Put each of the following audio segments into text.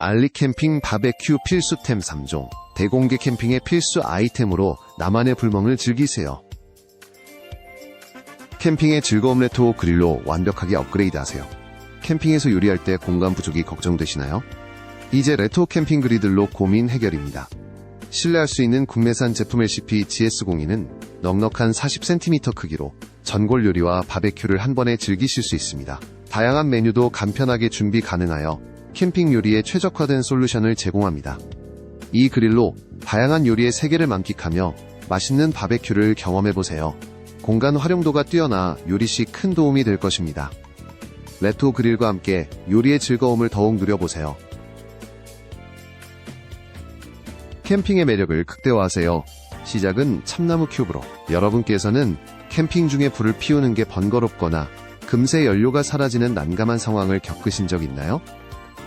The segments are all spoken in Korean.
알리 캠핑 바베큐 필수템 3종, 대공개 캠핑의 필수 아이템으로 나만의 불멍을 즐기세요. 캠핑의 즐거움 레토 그릴로 완벽하게 업그레이드하세요. 캠핑에서 요리할 때 공간 부족이 걱정되시나요? 이제 레토 캠핑 그리들로 고민 해결입니다. 신뢰할 수 있는 국내산 제품 LCP GS02는 넉넉한 40cm 크기로 전골 요리와 바베큐를 한 번에 즐기실 수 있습니다. 다양한 메뉴도 간편하게 준비 가능하여 캠핑 요리에 최적화된 솔루션을 제공합니다. 이 그릴로 다양한 요리의 세계를 만끽하며 맛있는 바베큐를 경험해보세요. 공간 활용도가 뛰어나 요리 시 큰 도움이 될 것입니다. 레토 그릴과 함께 요리의 즐거움을 더욱 누려보세요. 캠핑의 매력을 극대화하세요. 시작은 참나무 큐브로. 여러분께서는 캠핑 중에 불을 피우는 게 번거롭거나 금세 연료가 사라지는 난감한 상황을 겪으신 적 있나요?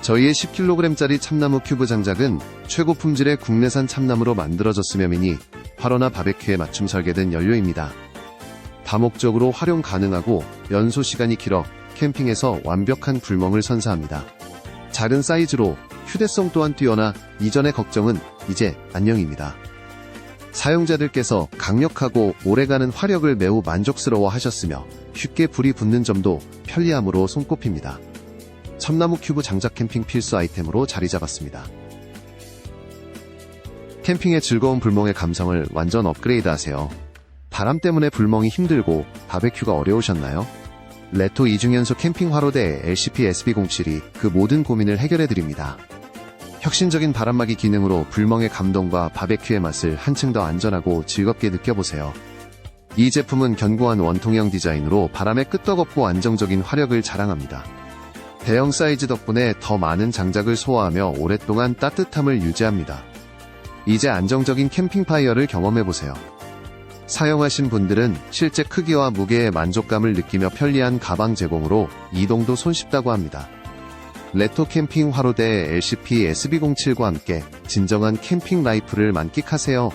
저희의 10kg짜리 참나무 큐브 장작은 최고 품질의 국내산 참나무로 만들어졌으며 미니, 화로나 바베큐에 맞춤 설계된 연료입니다. 다목적으로 활용 가능하고 연소 시간이 길어 캠핑에서 완벽한 불멍을 선사합니다. 작은 사이즈로 휴대성 또한 뛰어나 이전의 걱정은 이제 안녕입니다. 사용자들께서 강력하고 오래가는 화력을 매우 만족스러워 하셨으며 쉽게 불이 붙는 점도 편리함으로 손꼽힙니다. 참나무 큐브 장작 캠핑 필수 아이템으로 자리 잡았습니다. 캠핑의 즐거운 불멍의 감성을 완전 업그레이드 하세요. 바람 때문에 불멍이 힘들고 바베큐가 어려우셨나요? 레토 이중연소 캠핑 화로대 LCP SB07이 그 모든 고민을 해결해드립니다. 혁신적인 바람막이 기능으로 불멍의 감동과 바베큐의 맛을 한층 더 안전하고 즐겁게 느껴보세요. 이 제품은 견고한 원통형 디자인으로 바람에 끄떡없고 안정적인 화력을 자랑합니다. 대형 사이즈 덕분에 더 많은 장작을 소화하며 오랫동안 따뜻함을 유지합니다. 이제 안정적인 캠핑 파이어를 경험해보세요. 사용하신 분들은 실제 크기와 무게의 만족감을 느끼며 편리한 가방 제공으로 이동도 손쉽다고 합니다. 레토 캠핑 화로대 LCP SB07과 함께 진정한 캠핑 라이프를 만끽하세요.